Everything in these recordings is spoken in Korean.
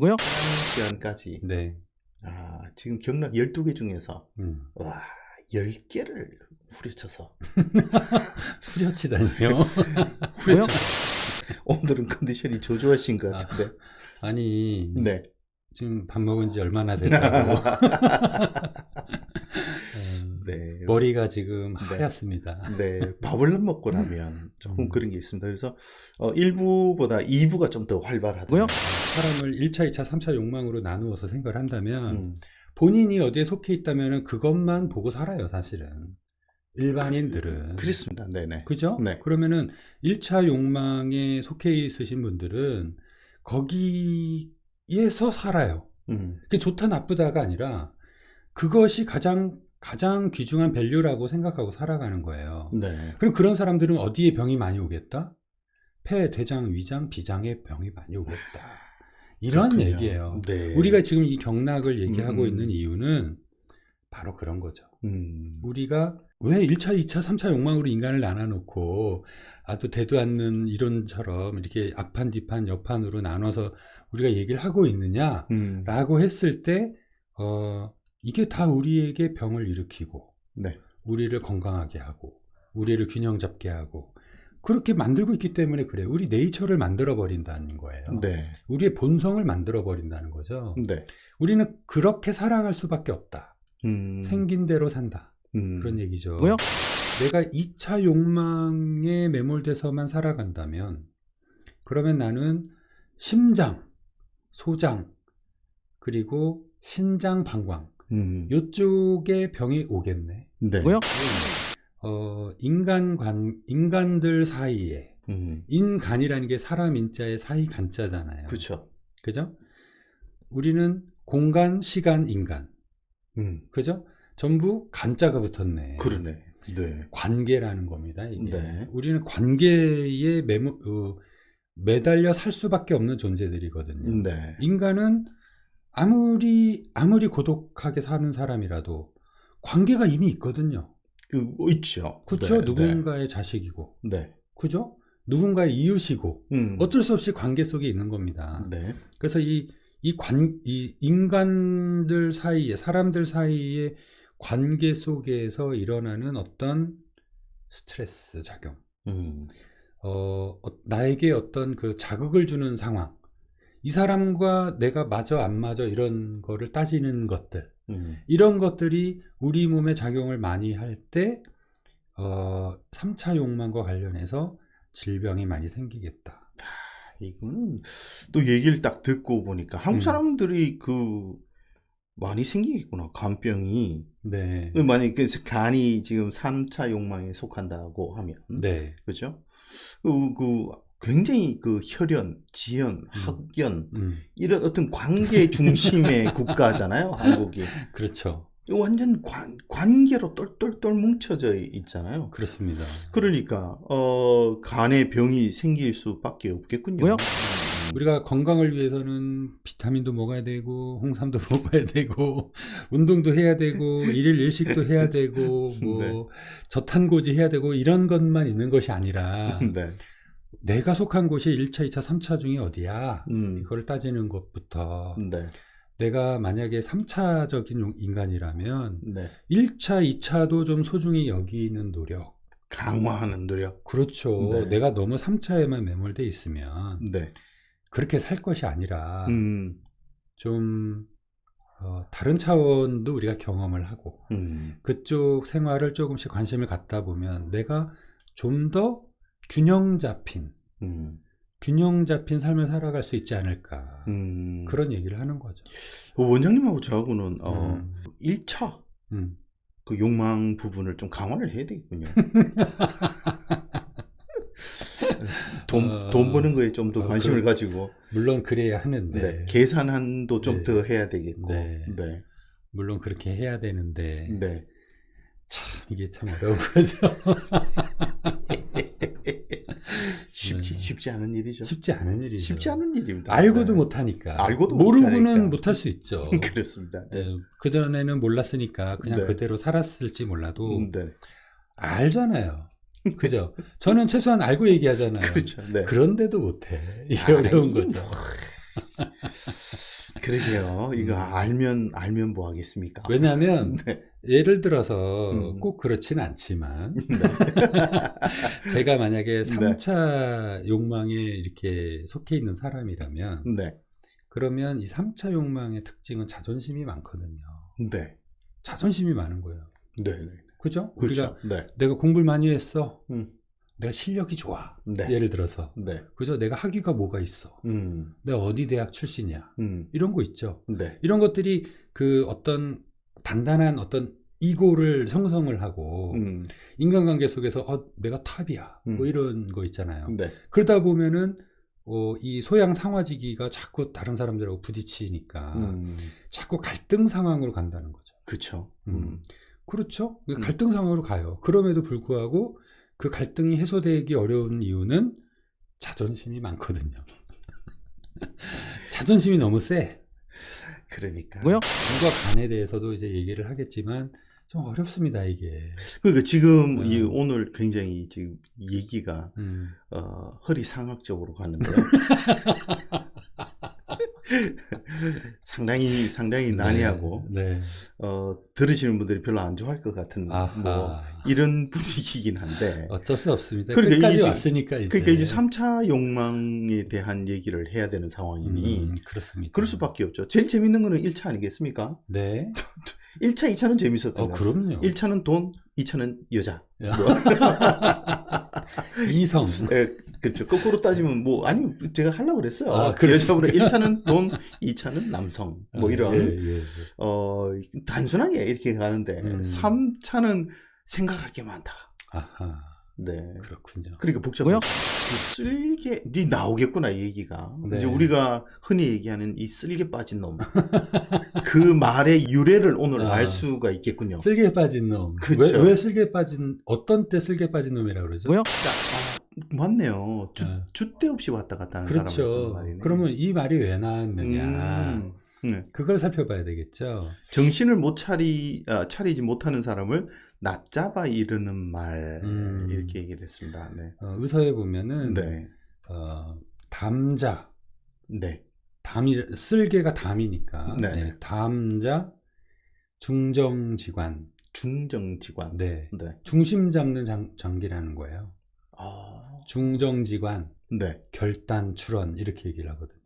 고요? 시간까지. 네. 지금 경락 12개 중에서 와, 10개를 후려쳐서 후려치다니요? 후려쳐. 오늘은 컨디션이 조조하신 것 같은데. 아니, 네. 지금 밥 먹은 지 얼마나 됐다고. 네. 머리가 지금 하얗습니다. 네. 밥을 먹고 나면 조금 그런 게 있습니다. 그래서 1부보다 2부가 좀 더 활발하고요. 사람을 1차, 2차, 3차 욕망으로 나누어서 생각을 한다면 본인이 어디에 속해 있다면 그것만 보고 살아요, 사실은. 일반인들은. 그렇습니다. 네네. 그죠? 네. 그러면은 1차 욕망에 속해 있으신 분들은 거기에서 살아요. 그게 좋다 나쁘다가 아니라 그것이 가장 귀중한 밸류라고 생각하고 살아가는 거예요. 네. 그럼 그런 사람들은 어디에 병이 많이 오겠다? 폐, 대장, 위장, 비장에 병이 많이 오겠다. 이런 그렇군요. 얘기예요. 네. 우리가 지금 이 경락을 얘기하고 있는 이유는 바로 그런 거죠. 우리가 왜 1차, 2차, 3차 욕망으로 인간을 나눠놓고 아주 대도 않는 이론처럼 이렇게 앞판, 뒷판, 옆판으로 나눠서 우리가 얘기를 하고 있느냐라고 했을 때 이게 다 우리에게 병을 일으키고 네. 우리를 건강하게 하고 우리를 균형 잡게 하고 그렇게 만들고 있기 때문에 그래요. 우리 네이처를 만들어 버린다는 거예요. 네. 우리의 본성을 만들어 버린다는 거죠. 네. 우리는 그렇게 살아갈 수밖에 없다. 생긴 대로 산다. 그런 얘기죠. 뭐요? 내가 2차 욕망에 매몰돼서만 살아간다면 그러면 나는 심장, 소장, 그리고 신장, 방광 이쪽에 병이 오겠네. 네. 뭐요? 인간들 사이에 인간이라는 게 사람 인자의 사이 간자잖아요. 그렇죠. 그죠? 우리는 공간, 시간, 인간. 그죠? 전부 간자가 붙었네. 그러네. 네. 관계라는 겁니다. 이게. 네. 우리는 관계에 매달려 살 수밖에 없는 존재들이거든요. 네. 인간은 아무리 고독하게 사는 사람이라도 관계가 이미 있거든요. 있죠. 그렇죠? 네. 누군가의 자식이고, 네. 그죠? 누군가의 이웃이고, 어쩔 수 없이 관계 속에 있는 겁니다. 네. 그래서 이 인간들 사이에, 사람들 사이에 관계 속에서 일어나는 어떤 스트레스 작용, 나에게 어떤 그 자극을 주는 상황, 이 사람과 내가 맞아 안 맞아 이런 거를 따지는 것들, 이런 것들이 우리 몸에 작용을 많이 할 때 3차 욕망과 관련해서 질병이 많이 생기겠다. 이거는 또 얘기를 딱 듣고 보니까 한국 사람들이 많이 생기겠구나. 간병이. 네. 만약에 그래서 간이 지금 3차 욕망에 속한다고 하면. 네. 그죠? 굉장히 혈연, 지연, 학연 이런 어떤 관계 중심의 국가잖아요, 한국이. 그렇죠. 완전 관계로 똘똘똘 뭉쳐져 있잖아요. 그렇습니다. 그러니까 간에 병이 생길 수밖에 없겠군요. 뭐요? 우리가 건강을 위해서는 비타민도 먹어야 되고 홍삼도 먹어야 되고 운동도 해야 되고 일일 일식도 해야 되고 뭐 네. 저탄고지 해야 되고 이런 것만 있는 것이 아니라 네. 내가 속한 곳이 1차, 2차, 3차 중에 어디야? 이걸 따지는 것부터 네. 내가 만약에 3차적인 인간이라면 네. 1차, 2차도 좀 소중히 여기는 노력. 강화하는 노력. 그렇죠. 네. 내가 너무 3차에만 매몰돼 있으면 네. 그렇게 살 것이 아니라 좀 다른 차원도 우리가 경험을 하고 그쪽 생활을 조금씩 관심을 갖다 보면 내가 좀 더 균형 잡힌 삶을 살아갈 수 있지 않을까. 그런 얘기를 하는 거죠. 원장님하고 저하고는 1차 그 욕망 부분을 좀 강화를 해야 되겠군요. 돈 버는 거에 좀 더 관심을 가지고. 물론 그래야 하는데. 네. 계산도 좀 더 해야 되겠고. 네. 네. 물론 그렇게 해야 되는데. 네. 참, 이게 참 어려운 거죠. 쉽지 않은 일이죠. 쉽지 않은 일이죠. 쉽지 않은 일입니다. 알고도 네. 못하니까. 알고도 모르고는 못할 수 있죠. 그렇습니다. 네. 그전에는 몰랐으니까 그냥 네. 그대로 살았을지 몰라도 네. 알잖아요. 그죠? 저는 최소한 알고 얘기하잖아요. 그렇죠. 네. 그런데도 못해. 이게 어려운 거죠. 그러게요. 이거 알면 뭐 하겠습니까? 왜냐하면 네. 예를 들어서 꼭 그렇지는 않지만 제가 만약에 3차 욕망에 이렇게 속해 있는 사람이라면 그러면 이 3차 욕망의 특징은 자존심이 많거든요. 자존심이 많은 거예요. 그죠? 그렇죠. 우리가 내가 공부를 많이 했어. 내가 실력이 좋아. 예를 들어서. 그죠? 내가 학위가 뭐가 있어. 내가 어디 대학 출신이야. 이런 거 있죠. 이런 것들이 그 어떤 단단한 어떤 이고를 형성을 하고 인간관계 속에서 내가 탑이야. 뭐 이런 거 있잖아요. 그러다 보면은 이 소양 상하지기가 자꾸 다른 사람들하고 부딪히니까 자꾸 갈등 상황으로 간다는 거죠. 그렇죠. 그렇죠. 갈등 상황으로 가요. 그럼에도 불구하고 그 갈등이 해소되기 어려운 이유는 자존심이 많거든요. 자존심이 너무 세. 그러니까. 누가 간에 대해서도 이제 얘기를 하겠지만 좀 어렵습니다, 이게. 그러니까 지금 오늘 굉장히 지금 얘기가 허리상학적으로 가는데요. 상당히 난해하고 들으시는 분들이 별로 안 좋아할 것 같은 뭐 이런 분위기이긴 한데 어쩔 수 없습니다. 그러니까 끝까지 왔으니까 이제. 그러니까 이제 3차 욕망에 대한 얘기를 해야 되는 상황이니 그렇습니다. 그럴 수밖에 없죠. 제일 재밌는 거는 1차 아니겠습니까? 네. 1차, 2차는 재밌었던 거예요. 그럼요. 1차는 돈, 2차는 여자. 이성. 그렇죠. 거꾸로 따지면 뭐 아니 제가 하려고 그랬어요. 여자분은 1차는 돈, 2차는 남성. 뭐 이런 단순하게 이렇게 가는데 3차는 생각할 게 많다. 그렇군요. 그러니까 복잡해요. 쓸개 나오겠구나 이 얘기가. 이제 우리가 흔히 얘기하는 이 쓸개 빠진 놈. 그 말의 유래를 오늘 알 수가 있겠군요. 쓸개 빠진 놈. 그렇죠. 왜 쓸개 빠진 어떤 때 쓸개 빠진 놈이라고 그러죠? 맞네요. 주대 없이 왔다 갔다 하는 사람이란 말이네. 그러면 이 말이 왜 나왔느냐? 그걸 살펴봐야 되겠죠. 정신을 못 차리지 못하는 사람을 낮잡아 이르는 말 이렇게 얘기를 했습니다. 의서에 보면은 담자, 쓸개가 담이니까 담자, 중정지관, 중심 잡는 장기라는 거예요. 중정지관, 결단, 출원 이렇게 얘기를 하거든요.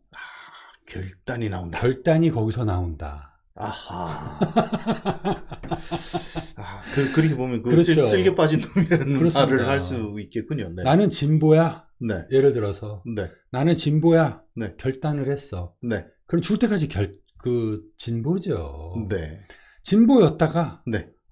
결단이 나온다. 결단이 거기서 나온다. 아하. 그렇게 보면 쓸개 빠진 놈이라는 말을 할 수 있겠군요. 나는 진보야. 예를 들어서 나는 진보야. 결단을 했어. 그럼 죽을 때까지 진보죠. 진보였다가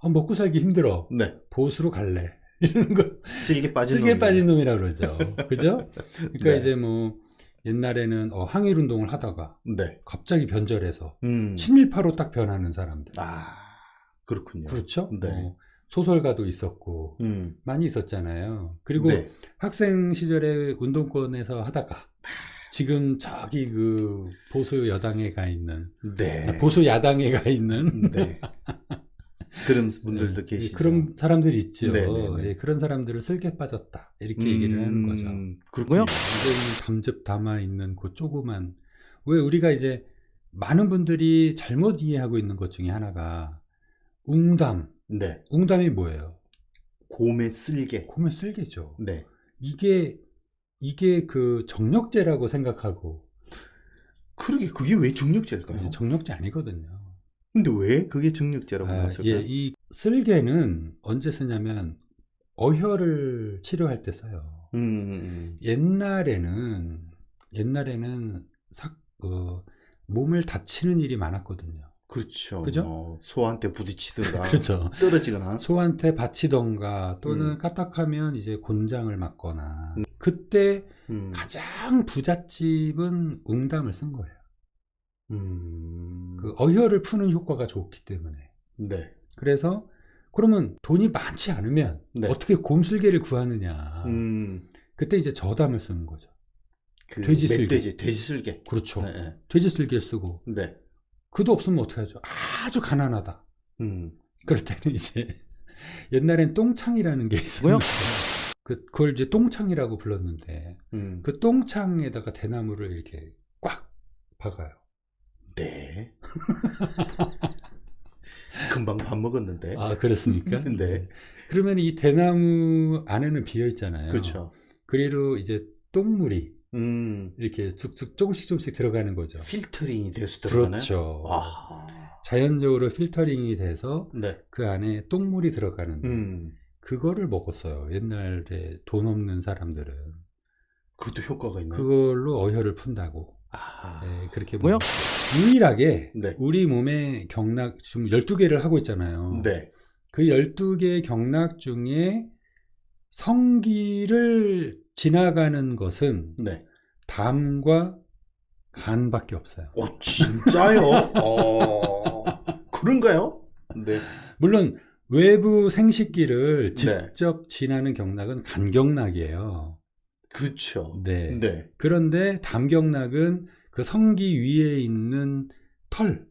먹고 살기 힘들어. 보수로 갈래. 이런 거 쓸개 빠진 놈이라고 그러죠. 그죠? 그러니까 이제 뭐 옛날에는 항일 운동을 하다가 갑자기 변절해서 친일파로 딱 변하는 사람들. 그렇군요. 그렇죠? 소설가도 있었고 많이 있었잖아요. 그리고 학생 시절에 운동권에서 하다가 지금 저기 그 보수 여당에 가 있는 보수 야당에 가 있는 그런 분들도 계시죠. 그런 사람들이 있죠. 그런 사람들을 쓸개 빠졌다 이렇게 얘기를 하는 거죠. 그렇고요. 완전히 담즙 담아 있는 그 조그만 왜 우리가 이제 많은 분들이 잘못 이해하고 있는 것 중에 하나가 웅담. 웅담이 뭐예요? 곰의 쓸개. 곰의 쓸개죠. 이게 그 정력제라고 생각하고. 그게 왜 정력제일까요? 정력제 아니거든요. 근데 왜 그게 정력제라고 나왔을까요? 이 쓸개는 언제 쓰냐면 어혈을 치료할 때 써요. 옛날에는 몸을 다치는 일이 많았거든요. 그렇죠. 그죠? 소한테 부딪히든가 그렇죠. 떨어지거나 소한테 받치던가 또는 까딱하면 이제 곤장을 맞거나 그때 가장 부잣집은 웅담을 쓴 거예요. 그 어혈을 푸는 효과가 좋기 때문에. 그래서 그러면 돈이 많지 않으면 어떻게 곰쓸개를 구하느냐. 그때 이제 저담을 쓰는 거죠. 돼지쓸개. 돼지쓸개. 그렇죠. 돼지쓸개 쓰고. 그도 없으면 어떻게 하죠? 아주 가난하다. 그럴 때는 이제 옛날엔 똥창이라는 게 있어요. 그걸 이제 똥창이라고 불렀는데 그 똥창에다가 대나무를 이렇게 꽉 박아요. 네. 금방 밥 먹었는데. 아, 그렇습니까? 네. 그러면 이 대나무 안에는 비어 있잖아요. 그렇죠. 그리로 이제 똥물이 이렇게 쭉쭉 조금씩 들어가는 거죠. 필터링이 돼서 들어가나요? 그렇죠. 아. 자연적으로 필터링이 돼서 네. 그 안에 똥물이 들어가는데 그거를 먹었어요. 옛날에 돈 없는 사람들은. 그것도 효과가 있나요? 그걸로 어혈을 푼다고. 아. 네, 그렇게 뭐요? 유일하게 네. 우리 몸에 경락 지금 12개를 하고 있잖아요. 네. 그 12개의 경락 중에 성기를 지나가는 것은 네. 담과 간밖에 없어요. 진짜요? 그런가요? 네. 물론 외부 생식기를 네. 직접 지나는 경락은 간경락이에요. 그렇죠. 네. 네. 그런데 담경락은 그 성기 위에 있는 털.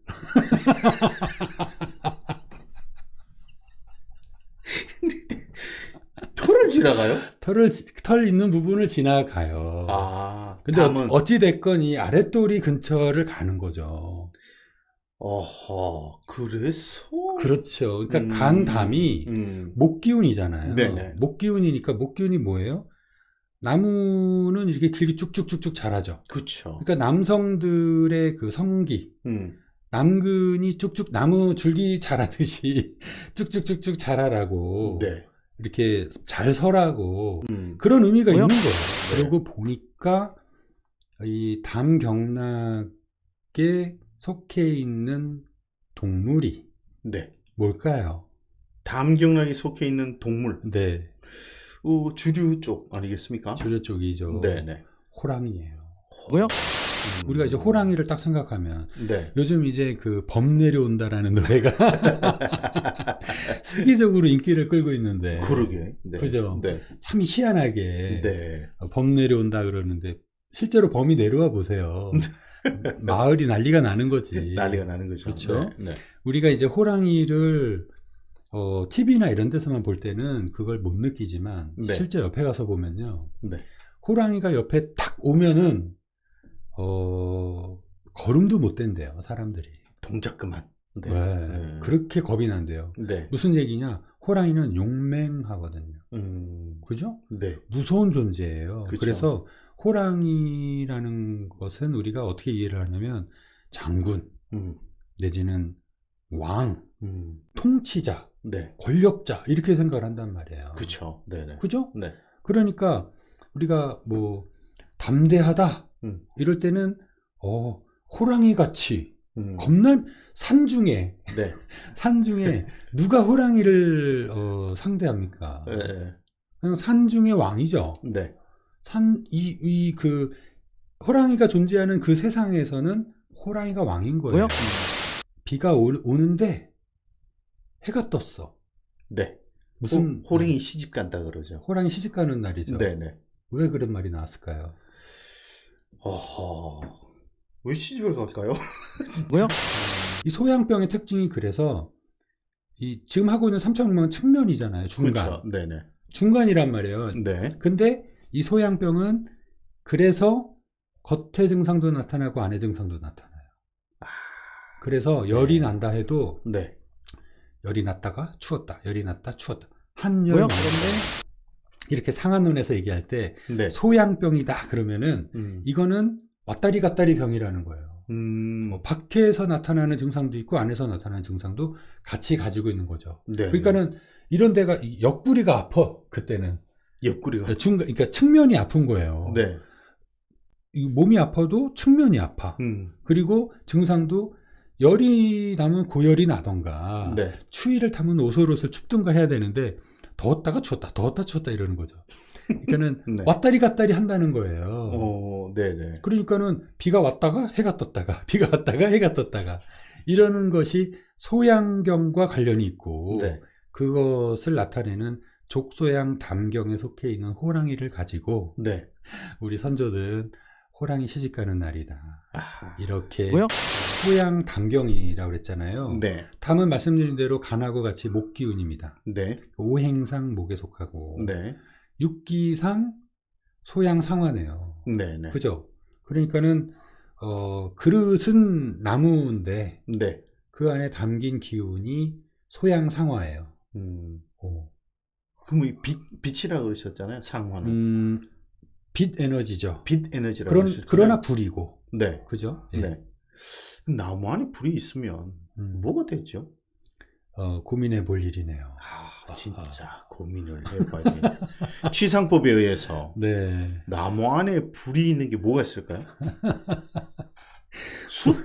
털을 지나가요? 털 있는 부분을 지나가요. 아. 근데 담은 어찌됐건 이 아랫도리 근처를 가는 거죠. 어허. 그래서 그렇죠. 그러니까 간담이 목기운이잖아요. 네네. 목기운이니까 목기운이 뭐예요? 나무는 이렇게 길게 쭉쭉쭉쭉 자라죠. 그렇죠. 그러니까 남성들의 그 성기, 남근이 쭉쭉 나무 줄기 자라듯이 쭉쭉쭉쭉 자라라고 네. 이렇게 잘 서라고 그런 의미가 뭐요? 있는 거예요. 네. 그리고 보니까 이 담경락에 속해 있는 동물이 네. 뭘까요? 담경락에 속해 있는 동물. 네, 주류 쪽 아니겠습니까? 주류 쪽이죠. 네네. 호랑이에요. 뭐요? 우리가 이제 호랑이를 딱 생각하면 네. 요즘 이제 그 범 내려온다라는 노래가 세계적으로 인기를 끌고 있는데 그러게. 네. 그죠? 네. 참 희한하게 네. 범 내려온다 그러는데 실제로 범이 내려와 보세요. 마을이 난리가 나는 거지. 난리가 나는 거죠. 그렇죠? 네. 네. 우리가 이제 호랑이를 TV나 이런 데서만 볼 때는 그걸 못 느끼지만 네. 실제 옆에 가서 보면요. 네. 호랑이가 옆에 탁 오면은 걸음도 못 댄대요, 사람들이. 동작 그만. 네. 네. 네. 그렇게 겁이 난대요. 네. 무슨 얘기냐? 호랑이는 용맹하거든요. 그죠? 네. 무서운 존재예요. 그쵸. 그래서 호랑이라는 것은 우리가 어떻게 이해를 하냐면 장군 내지는 왕, 통치자, 네. 권력자 이렇게 생각을 한단 말이에요. 그렇죠. 네네. 그죠? 네. 그러니까 우리가 뭐 담대하다 이럴 때는 호랑이 같이 겁난 산중에 네. 산중에 누가 호랑이를 상대합니까? 네. 그냥 산중의 왕이죠. 네. 그 호랑이가 존재하는 그 세상에서는 호랑이가 왕인 거예요. 뭐요? 비가 오는데 해가 떴어. 네. 무슨 호랑이 시집 간다 그러죠. 호랑이 시집 가는 날이죠. 네네. 왜 그런 말이 나왔을까요? 왜 시집을 갈까요? 뭐요? 이 소양병의 특징이 그래서 이 지금 하고 있는 3,600만 측면이잖아요. 중간. 그렇죠. 네네. 중간이란 말이에요. 네. 근데 이 소양병은 그래서 겉의 증상도 나타나고 안의 증상도 나타나요. 그래서 열이 난다 해도 네. 열이 났다가 추웠다. 열이 났다 추웠다. 한열 뭐요? 많은데 이렇게 상한론에서 얘기할 때 네. 소양병이다 그러면은 이거는 왔다리 갔다리 병이라는 거예요. 밖에서 나타나는 증상도 있고 안에서 나타나는 증상도 같이 가지고 있는 거죠. 네. 그러니까는 이런 데가 옆구리가 아파 그때는. 옆구리가. 그러니까 측면이 아픈 거예요. 네. 몸이 아파도 측면이 아파. 그리고 증상도 열이 나면 고열이 나던가 네. 추위를 타면 오솔오솔 춥든가 해야 되는데 더웠다가 추웠다 더웠다 추웠다 이러는 거죠. 그러니까는 네. 왔다리 갔다리 한다는 거예요. 네네. 그러니까는 비가 왔다가 해가 떴다가 비가 왔다가 해가 떴다가 이러는 것이 소양경과 관련이 있고 네. 그것을 나타내는 족소양 담경에 속해 있는 호랑이를 가지고 네. 우리 선조들은 호랑이 시집가는 날이다. 이렇게 뭐요? 소양 담경이라고 그랬잖아요. 네. 담은 말씀드린 대로 간하고 같이 목기운입니다. 네. 오행상 목에 속하고 네. 육기상 소양 상화네요. 네네. 그죠? 그러니까는 그릇은 나무인데 네. 그 안에 담긴 기운이 소양상화예요. 그럼 이 빛이라고 그러셨잖아요. 상화는. 빛 에너지죠. 빛 에너지라고 그러셨잖아요. 그러나 불이고. 네. 그죠? 예. 네. 나무 안에 불이 있으면 뭐가 되죠? 고민해 볼 일이네요. 진짜 고민을 해봐야 취상법에 의해서 네. 나무 안에 불이 있는 게 뭐가 있을까요? 숯?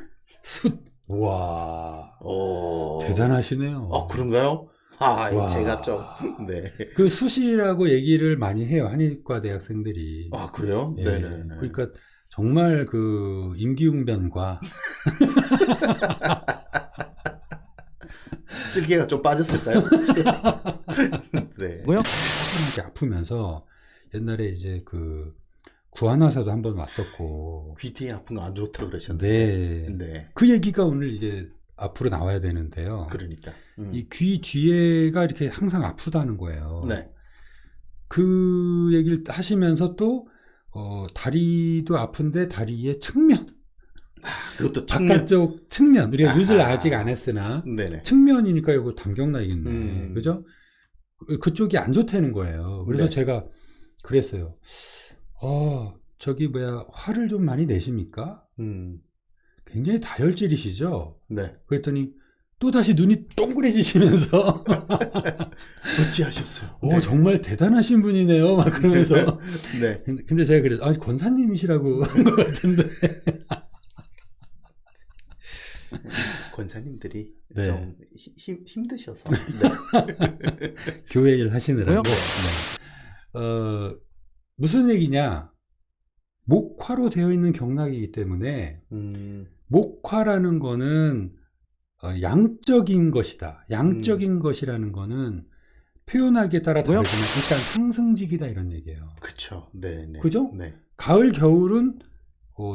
숯. 와. 오. 대단하시네요. 그런가요? 와. 제가 좀, 네. 그 숯이라고 얘기를 많이 해요. 한의과 대학생들이. 그래요? 예. 네네. 그러니까 정말 그 임기응변과 쓸개가 좀 빠졌을까요? 네. 뭐요? 이렇게 아프면서 옛날에 이제 그 구안화사도 한번 왔었고 귀 뒤에 아픈 거 안 좋다고 그러셨는데. 네. 그 얘기가 오늘 이제 앞으로 나와야 되는데요. 그러니까. 이 귀 뒤에가 이렇게 항상 아프다는 거예요. 네. 그 얘기를 하시면서 또 다리도 아픈데 다리의 측면. 그것도 측면. 바깥쪽 측면. 우리가 룻을 아직 안 했으나 네네. 측면이니까 이거 담경락이겠네. 그죠? 그쪽이 안 좋다는 거예요. 그래서 네. 제가 그랬어요. 저기 화를 좀 많이 내십니까? 굉장히 다혈질이시죠? 네. 그랬더니 또다시 눈이 동그래지시면서 어찌하셨어요? 네. 정말 대단하신 분이네요. 막 그러면서 네. 근데 제가 그래서 권사님이시라고 한 것 같은데 권사님들이 네. 좀 힘드셔서 네. 교회 일 하시느라고 네. 무슨 얘기냐, 목화로 되어 있는 경락이기 때문에 목화라는 거는 양적인 것이다. 양적인 것이라는 거는 표현하기에 따라 다르지만 일단 상승직이다 이런 얘기예요. 그렇죠. 네, 네. 그죠? 네. 가을 겨울은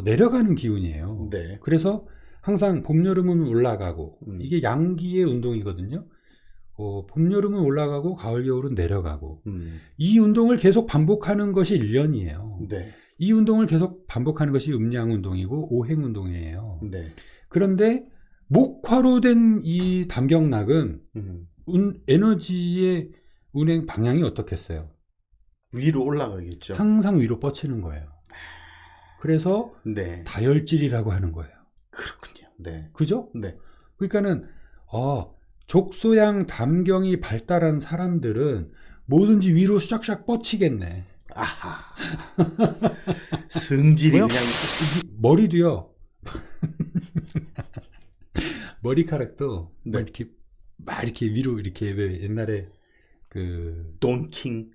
내려가는 기운이에요. 네. 그래서 항상 봄 여름은 올라가고 이게 양기의 운동이거든요. 봄 여름은 올라가고 가을 겨울은 내려가고 이 운동을 계속 반복하는 것이 1년이에요. 네. 이 운동을 계속 반복하는 것이 음양 운동이고 오행 운동이에요. 네. 그런데 목화로 된 이 담경락은 에너지의 운행 방향이 어떻겠어요? 위로 올라가겠죠. 항상 위로 뻗치는 거예요. 그래서 네. 다혈질이라고 하는 거예요. 그렇군요. 네. 그죠? 네. 그러니까는 족소양 담경이 발달한 사람들은 뭐든지 위로 샥샥 뻗치겠네. 아하. 성질이 그냥 머리도요. 머리카락도 네. 이렇게 위로 이렇게 왜 옛날에 그 돈킹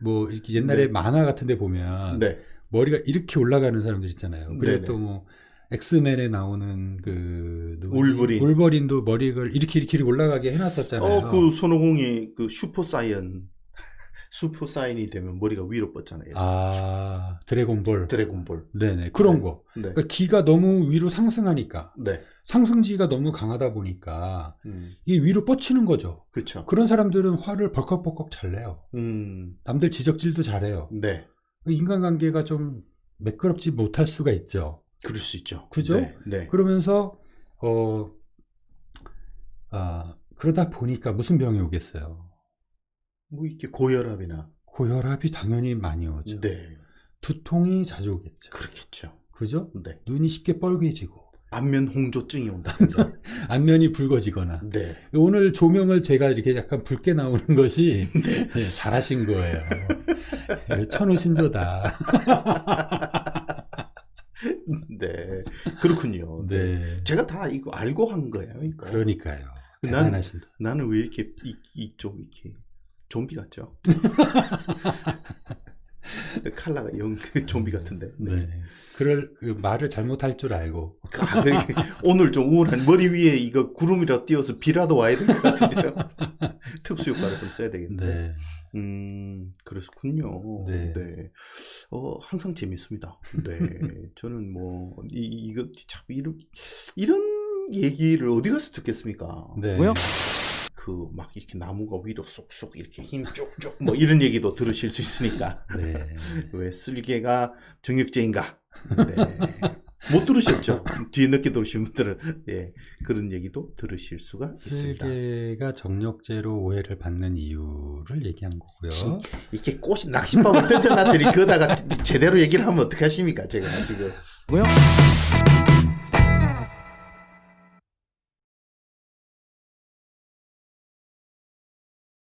뭐 이렇게 옛날에 네. 만화 같은 데 보면 네. 머리가 이렇게 올라가는 사람들 있잖아요. 그리고 네네. 또 뭐 엑스맨에 나오는 그 울버린도 머리를 이렇게 올라가게 해놨었잖아요. 그 손오공이 그 슈퍼사인이 되면 머리가 위로 뻗잖아요. 드래곤볼. 네네. 그런 네. 거. 네. 그러니까 기가 너무 위로 상승하니까. 네. 상승지가 너무 강하다 보니까 이게 위로 뻗치는 거죠. 그렇죠. 그런 사람들은 화를 벌컥벌컥 잘 내요. 남들 지적질도 잘해요. 네. 인간관계가 좀 매끄럽지 못할 수가 있죠. 그럴 수 있죠. 그죠? 네. 네. 그러면서 그러다 보니까 무슨 병이 오겠어요? 뭐 이렇게 고혈압이나 고혈압이 당연히 많이 오죠. 네. 두통이 자주 오겠죠. 그렇겠죠. 그죠? 네. 눈이 쉽게 뻘개지고 안면 홍조증이 온다든가 안면이 붉어지거나. 네. 오늘 조명을 제가 이렇게 약간 붉게 나오는 것이 네, 잘하신 거예요. 천우신조다. 네. 그렇군요. 네. 제가 다 이거 알고 한 거예요. 이거. 그러니까요. 대단하신다. 나는 왜 이렇게 좀 이렇게 좀비 같죠? 칼라가 좀비 같은데. 네. 그 말을 잘못할 줄 알고. 오늘 좀 우울한 머리 위에 이거 구름이라 띄어서 비라도 와야 될 것 같은데요. 특수 효과를 좀 써야 되겠는데. 네. 그렇군요. 네. 네. 항상 재밌습니다. 네. 저는 뭐 이거 참 이런 얘기를 어디 가서 듣겠습니까? 네. 뭐요? 막 이렇게 나무가 위로 쏙쏙 이렇게 힘 쭉쭉 뭐 이런 얘기도 들으실 수 있으니까. 네. 왜 쓸개가 정육제인가? 네. 못 들으셨죠? 뒤에 늦게 들으신 분들은 예, 그런 얘기도 들으실 수가 있습니다. 쓸개가 정력제로 오해를 받는 이유를 얘기한 거고요. 이렇게 꽃이 낚싯밥을 던져놨더니 그거다가 제대로 얘기를 하면 어떡하십니까? 제가 지금.